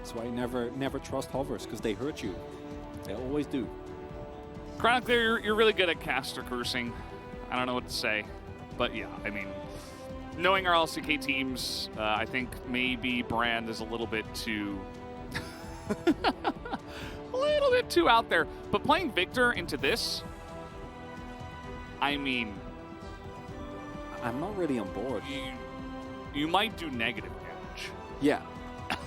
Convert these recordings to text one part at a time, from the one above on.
That's why you never trust hovers, because they hurt you. They always do. Chronicler, you're really good at caster cursing. I don't know what to say. But yeah, I mean, knowing our LCK teams, I think maybe Brand is a little bit too... a little bit too out there. But playing Victor into this, I mean... I'm not really on board. You might do negative damage. Yeah.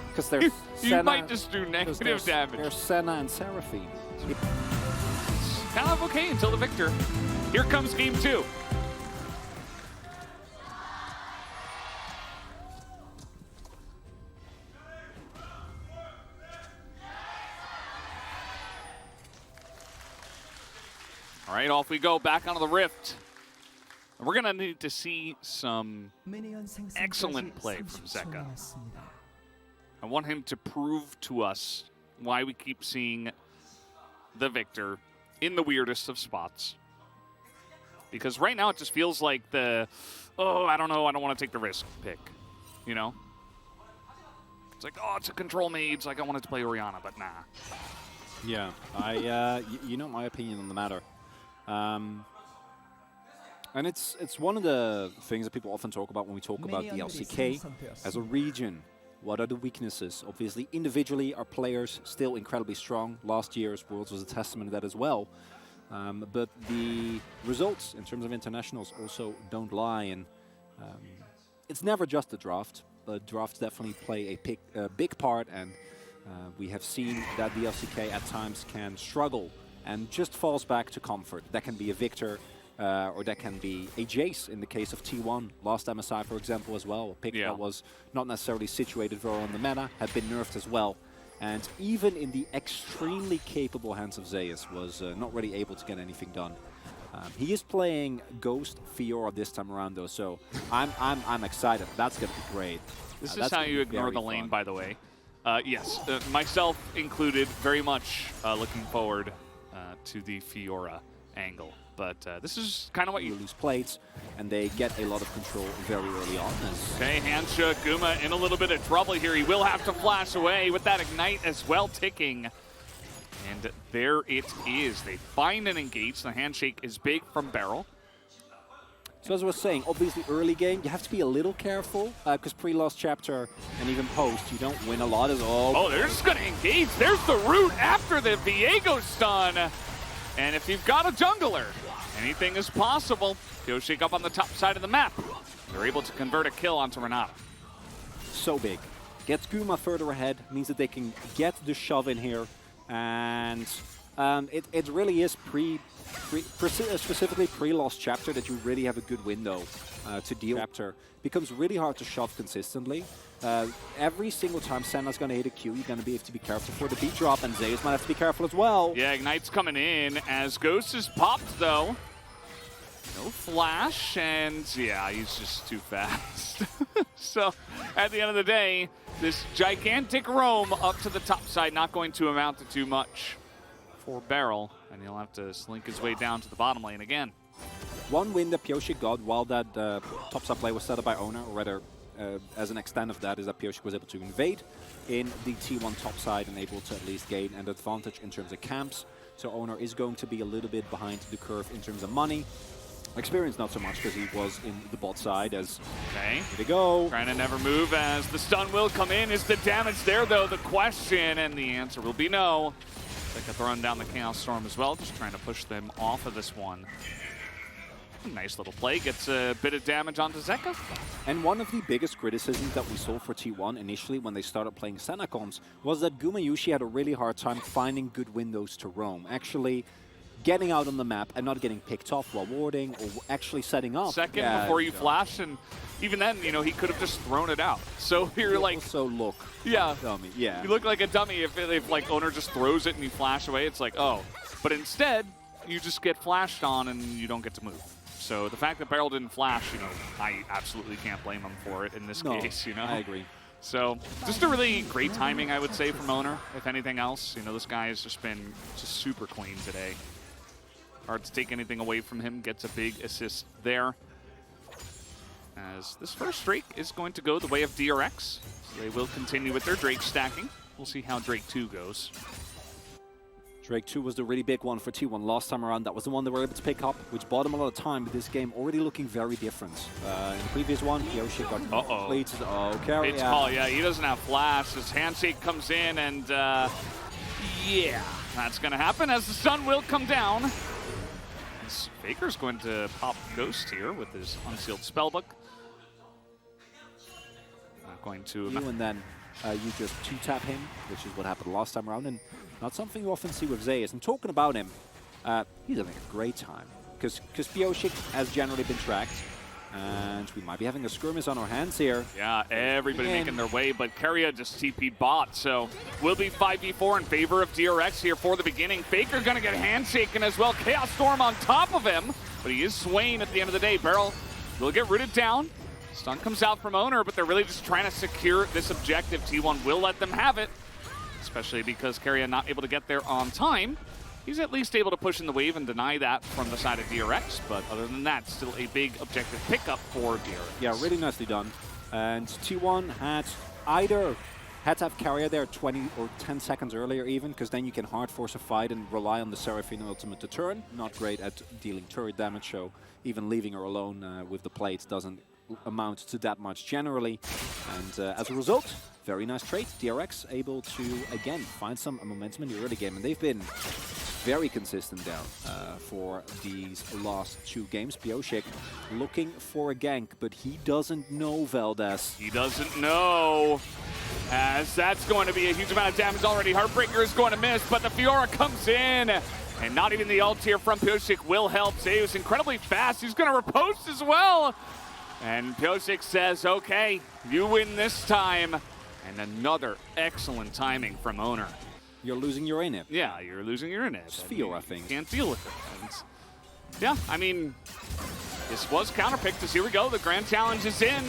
Because there's you might just do negative damage. There's Senna and Seraphine. Kind of okay until the Victor. Here comes game 2. All right, off we go, back onto the Rift. And we're going to need to see some excellent play from Zeka. I want him to prove to us why we keep seeing the Victor in the weirdest of spots. Because right now it just feels like the, oh, I don't know, I don't want to take the risk pick, you know? It's like, oh, it's a control mage, it's like I wanted to play Orianna, but nah. Yeah, you know my opinion on the matter. And it's one of the things that people often talk about when we talk about the LCK as a region. What are the weaknesses? Obviously, individually, our players still incredibly strong. Last year's Worlds was a testament to that as well. But the results in terms of internationals also don't lie. And it's never just the draft, but drafts definitely play a big part. And we have seen that the LCK at times can struggle and just falls back to comfort. That can be a Victor, or that can be a Jace in the case of T1. Last MSI, for example, as well. A pick that was not necessarily situated very on the meta, had been nerfed as well. And even in the extremely capable hands of Zeus, was not really able to get anything done. He is playing Ghost Fiora this time around, though, so I'm excited. That's going to be great. This is how you ignore the lane, by the way. Yes, myself included, very much looking forward to the Fiora angle. But this is kind of what you lose plates, and they get a lot of control very early on. Okay, handshook, Guma in a little bit of trouble here. He will have to flash away with that ignite as well ticking. And there it is. They find and engage. The handshake is big from Barrel. So as I was saying, obviously early game, you have to be a little careful, because pre-lost chapter and even post, you don't win a lot at all. Oh, they're just going to engage. There's the root after the Viego stun. And if you've got a jungler, anything is possible. Yoshik up on the top side of the map. They're able to convert a kill onto Renata. So big. Gets Guma further ahead, means that they can get the shove in here. And it really is specifically pre-lost chapter that you really have a good window to deal with. Chapter becomes really hard to shove consistently. Every single time Senna's going to hit a Q, you're going to have to be careful for the beat drop, and Zeus might have to be careful as well. Yeah, Ignite's coming in as Ghost is popped, though. No flash, and yeah, he's just too fast. So, at the end of the day, this gigantic roam up to the top side not going to amount to too much for Barrel, and he'll have to slink his way down to the bottom lane again. One win that Pioshik got while that top side play was set up by Owner, or rather, as an extent of that, is that Pioshik was able to invade in the T1 top side and able to at least gain an advantage in terms of camps. So Owner is going to be a little bit behind the curve in terms of money. Experience not so much, because he was in the bot side as... Okay. Here they go. Trying to never move as the stun will come in. Is the damage there, though? The question, and the answer will be no. Zeka throwing down the Chaos Storm as well, just trying to push them off of this one. Nice little play, gets a bit of damage onto Zeka. And one of the biggest criticisms that we saw for T1 initially when they started playing Senna comps was that Gumayushi had a really hard time finding good windows to roam. Actually getting out on the map and not getting picked off while warding or actually setting up. Second before you flash, and even then, you know, he could have just thrown it out. So you're like... also look dummy, yeah. You look like a dummy if like Owner just throws it and you flash away. It's like, oh. But instead, you just get flashed on and you don't get to move. So the fact that Barrel didn't flash, you know, I absolutely can't blame him for it in this case, you know? I agree. So just a really great timing, I would say, from Owner, if anything else. You know, this guy has just been just super clean today. Hard to take anything away from him. Gets a big assist there. As this first streak is going to go the way of DRX. So they will continue with their Drake stacking. we'll see how Drake 2 goes. Drake 2 was the really big one for T1 last time around. That was the one they were able to pick up, which bought them a lot of time, but this game already looking very different. In the previous one, Yoshi got completed. Oh, carry. It's call, yeah, he doesn't have flash. His handshake comes in, and yeah, that's going to happen as the sun will come down. Faker's going to pop Ghost here with his unsealed spellbook. Not going to... And then you just 2-tap him, which is what happened last time around, and not something you often see with Zeus. And talking about him, he's having a great time, because Pioshik has generally been tracked, and we might be having a skirmish on our hands here. Yeah, everybody making their way, but Keria just TP bot, so will be 5v4 in favor of DRX here for the beginning. Faker gonna get handshaken as well. Chaos Storm on top of him, but he is swaying at the end of the day. Barrel will get rooted down. Stun comes out from Owner, but they're really just trying to secure this objective. T1 will let them have it, especially because Keria not able to get there on time. He's at least able to push in the wave and deny that from the side of DRX, but other than that, still a big objective pickup for DRX. Yeah, really nicely done. And T1 had either had to have Keria there 20 or 10 seconds earlier even, because then you can hard force a fight and rely on the Seraphine ultimate to turn. Not great at dealing turret damage, so even leaving her alone with the plates doesn't amount to that much generally. And as a result, very nice trade. DRX able to, again, find some momentum in the early game, and they've been very consistent down for these last 2 games. Pioshik looking for a gank, but he doesn't know Valdez. He doesn't know, as that's going to be a huge amount of damage already. Heartbreaker is going to miss, but the Fiora comes in, and not even the ult here from Pioshik will help. Zeus incredibly fast. He's going to riposte as well. And Pioshik says, okay, you win this time. And another excellent timing from Owner. You're losing your inhib. Yeah, you're losing your inhib. Fiora thing. Can't deal with it. And yeah, I mean, this was counterpicked, as here we go. The grand challenge is in,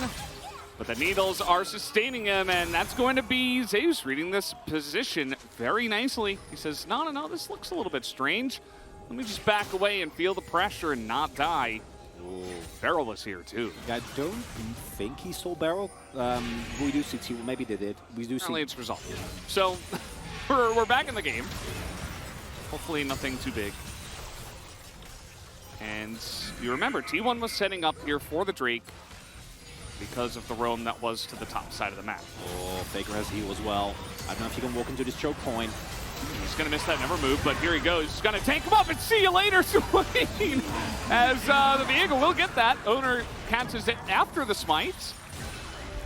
but the needles are sustaining him, and that's going to be Zeus reading this position very nicely. He says, no, this looks a little bit strange. Let me just back away and feel the pressure and not die. Ooh, Barrel was here too. Yeah, I don't think he stole Barrel. We do see T1, maybe they did. We do Apparently see it's resolved. So we're back in the game. Hopefully nothing too big. And you remember, T1 was setting up here for the Drake because of the roam that was to the top side of the map. Oh, Faker has heal as well. I don't know if he can walk into this choke point. He's going to miss that never move, but here he goes. He's going to tank him up and see you later, Swain! As the Viego will get that. Owner catches it after the smite.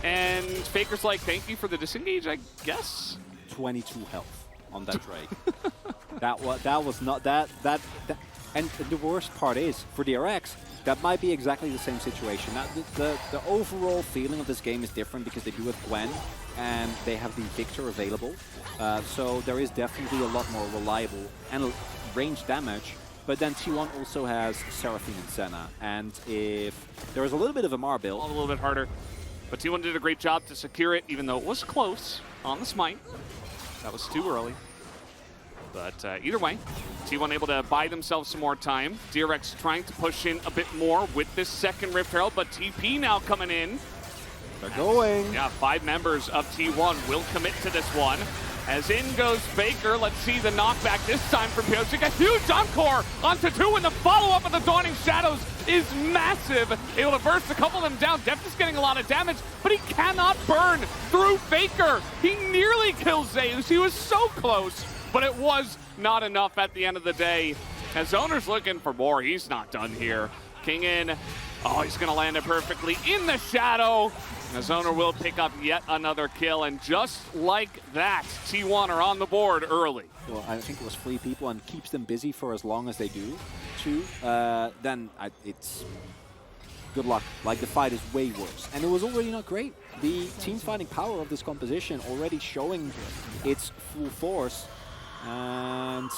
And Faker's like, thank you for the disengage, I guess. 22 health on that Drake. that was not that. And the worst part is, for DRX, that might be exactly the same situation. Now, the overall feeling of this game is different because they do have Gwen, and they have the Victor available. So there is definitely a lot more reliable and range damage. But then T1 also has Seraphine and Senna. And if there is a little bit of a Mar build, a little bit harder. But T1 did a great job to secure it, even though it was close on the smite. That was too early. But either way, T1 able to buy themselves some more time. DRX trying to push in a bit more with this second Rift Herald, but TP now coming in. They're going. Yeah, 5 members of T1 will commit to this one. As in goes Faker. Let's see the knockback this time from Pioshik. A huge encore onto 2, and the follow-up of the Dawning Shadows is massive. Able to burst a couple of them down. Deft is getting a lot of damage, but he cannot burn through Faker. He nearly kills Zeus. He was so close, but it was not enough at the end of the day. As Owner's looking for more, he's not done here. King in. Oh, he's going to land it perfectly in the shadow. As Owner will pick up yet another kill, and just like that, T1 are on the board early. Well, I think it was 3 people and keeps them busy for as long as they do, too. Then it's good luck. Like, the fight is way worse. And it was already not great. The team fighting power of this composition already showing its full force. And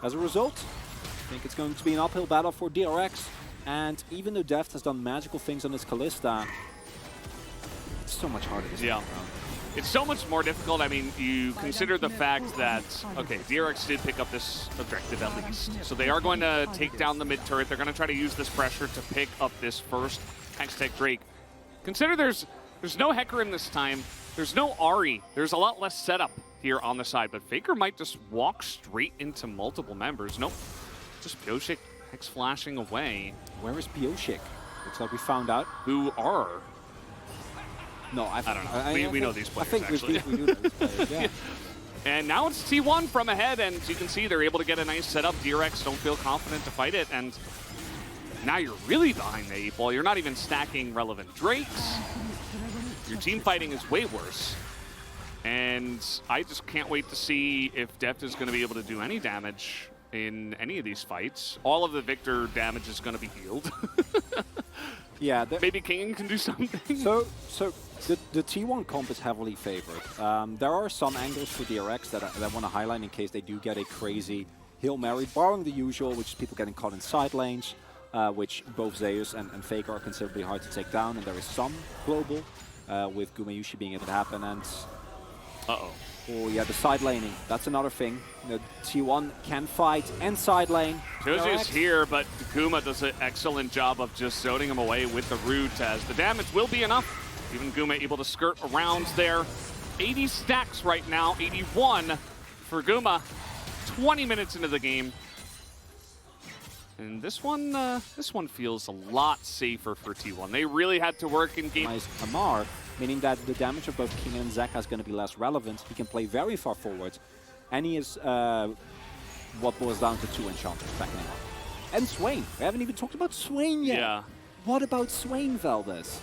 as a result, I think it's going to be an uphill battle for DRX. And even though Deft has done magical things on this Kalista, it's so much harder this time around. It's so much more difficult. I mean, you consider the fact that, okay, DRX did pick up this objective at least. So they are going to take down the mid turret. They're going to try to use this pressure to pick up this first Hextech Drake. Consider there's no Hecarim this time. There's no Ahri. There's a lot less setup. here on the side, but Faker might just walk straight into multiple members. Nope, just Pyosik Hex flashing away. Where is Pyosik? Looks like we found out. Who are? No, I don't know. We know these players, I think actually. we do know these players, yeah. And now it's T1 from ahead, and you can see they're able to get a nice setup. DRX don't feel confident to fight it, and now you're really behind the 8 ball. You're not even stacking relevant Drakes. Your team fighting is way worse. And I just can't wait to see if Deft is going to be able to do any damage in any of these fights. All of the Victor damage is going to be healed. Yeah, maybe King can do something. So the T1 comp is heavily favored. There are some angles for DRX that I want to highlight in case they do get a crazy Hail Mary, barring the usual, which is people getting caught in side lanes, which both Zeus and Faker are considerably hard to take down, and there is some global with Gumayushi being able to happen. And oh yeah, the side laning, that's another thing. The T1 can fight and side lane. Joji's here, but Guma does an excellent job of just zoning him away with the root, as the damage will be enough. Even Guma able to skirt around there. 80 stacks right now, 81 for Guma. 20 minutes into the game. And this one feels a lot safer for T1. They really had to work in game. Amar, meaning that the damage of both King and Zeka is going to be less relevant. He can play very far forward, and he is what boils down to 2 enchanters backing him up. And Swain. We haven't even talked about Swain yet. Yeah. What about Swain, Valdez?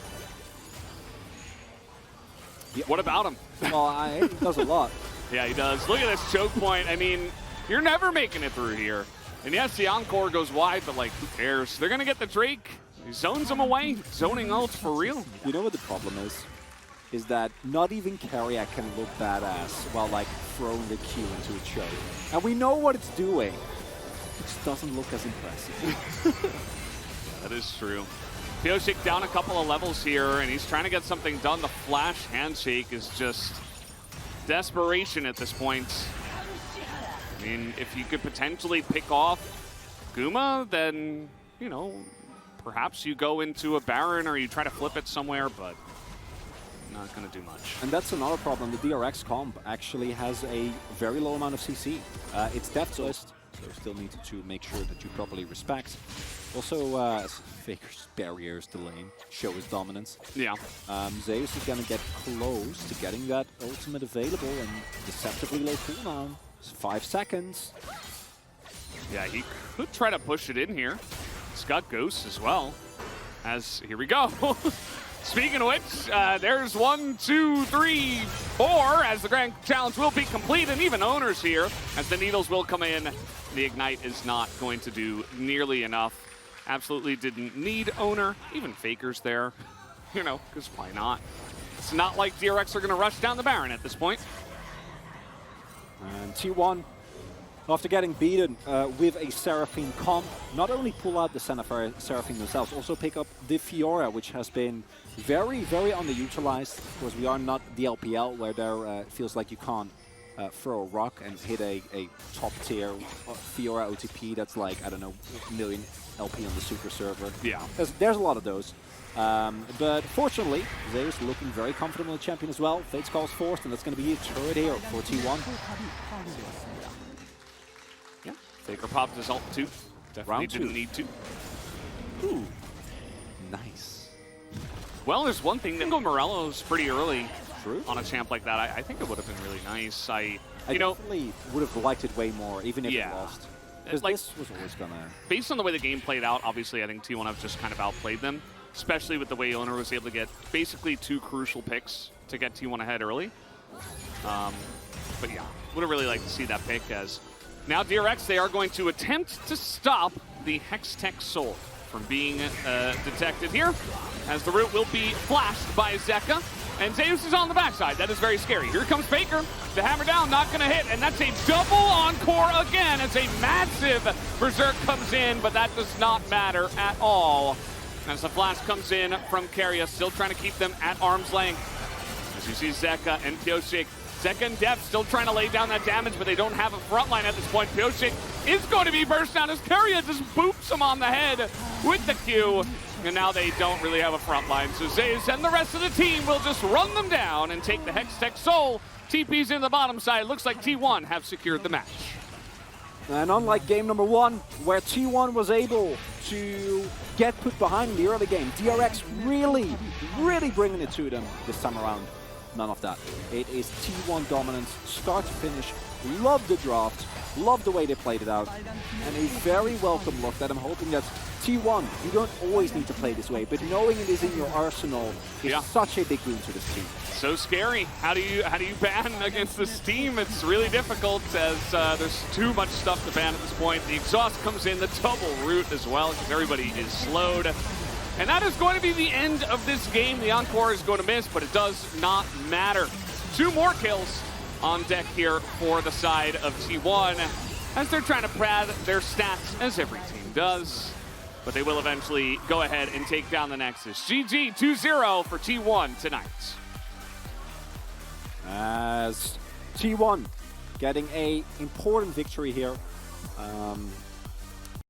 What about him? Well, he does a lot. Yeah, he does. Look at this choke point. I mean, you're never making it through here. And yes, the Encore goes wide, but like, who cares? They're going to get the Drake. He zones him away. Zoning ult for real. You know what the problem is? Is that not even Carrier can look badass while like throwing the Q into a choke. And we know what it's doing. It just doesn't look as impressive. That is true. Pyosik down a couple of levels here, and he's trying to get something done. The flash handshake is just desperation at this point. I mean, if you could potentially pick off Guma, then, you know, perhaps you go into a Baron or you try to flip it somewhere, but not going to do much. And that's another problem. The DRX comp actually has a very low amount of CC. It's Deft's list, so still need to make sure that you properly respect. Also, Faker's barriers to lane show his dominance. Yeah. Zeus is going to get close to getting that ultimate available and deceptively low cooldown. It's 5 seconds. Yeah, he could try to push it in here. He's got Ghosts as well. Here we go. Speaking of which, there's 1, 2, 3, 4, as the Grand Challenge will be complete, and even Owners here, as the Needles will come in. The Ignite is not going to do nearly enough. Absolutely didn't need Owner. Even Faker's there, you know, because why not? It's not like DRX are going to rush down the Baron at this point. And T1, after getting beaten with a Seraphine comp, not only pull out the Seraphine themselves, also pick up the Fiora, which has been very, very underutilized. Of course, we are not the LPL, where there feels like you can't throw a rock and hit a top-tier Fiora OTP that's like, I don't know, a million LP on the Super server. Yeah. There's a lot of those. But fortunately, Zeus looking very comfortable in the champion as well. Fate's Call's forced, and that's going to be a turret here for T1. Yeah, Faker popped his ult too. Definitely didn't need to. Ooh, nice. Well, there's one thing that Morello's pretty early True. On a champ like that. I think it would have been really nice. I definitely would have liked it way more, even if it lost. Because like, this was always going to... Based on the way the game played out, obviously I think T1 have just kind of outplayed them, especially with the way Owner was able to get basically 2 crucial picks to get T1 ahead early. But yeah, would have really liked to see that pick, as now DRX, they are going to attempt to stop the Hextech Soul from being detected here, as the root will be flashed by Zeka. And Zeus is on the backside. That is very scary. Here comes Faker. The hammer down, not going to hit. And that's a double encore again as a massive Berserk comes in, but that does not matter at all. As the flash comes in from Carrier, still trying to keep them at arm's length. As you see Zeka and Pyosik. Zeka and Deft still trying to lay down that damage, but they don't have a front line at this point. Pyosik is going to be burst down as Carrier just boops him on the head with the Q. and now they don't really have a front line. So Zayas and the rest of the team will just run them down and take the Hextech Soul. TP's in the bottom side. Looks like T1 have secured the match. And unlike game number 1, where T1 was able to get put behind in the early game, DRX really bringing it to them this time around. None of that. It is T1 dominance, start to finish. Love the draft, love the way they played it out, and a very welcome look that I'm hoping that T1, you don't always need to play this way, but knowing it is in your arsenal is such a big boon to this team. So scary. How do you ban against this team? It's really difficult as there's too much stuff to ban at this point. The exhaust comes in, the double root as well, because everybody is slowed. And that is going to be the end of this game. The Encore is going to miss, but it does not matter. 2 more kills on deck here for the side of T1 as they're trying to pad their stats, as every team does. But they will eventually go ahead and take down the Nexus. GG 2-0 for T1 tonight. As T1 getting a important victory here.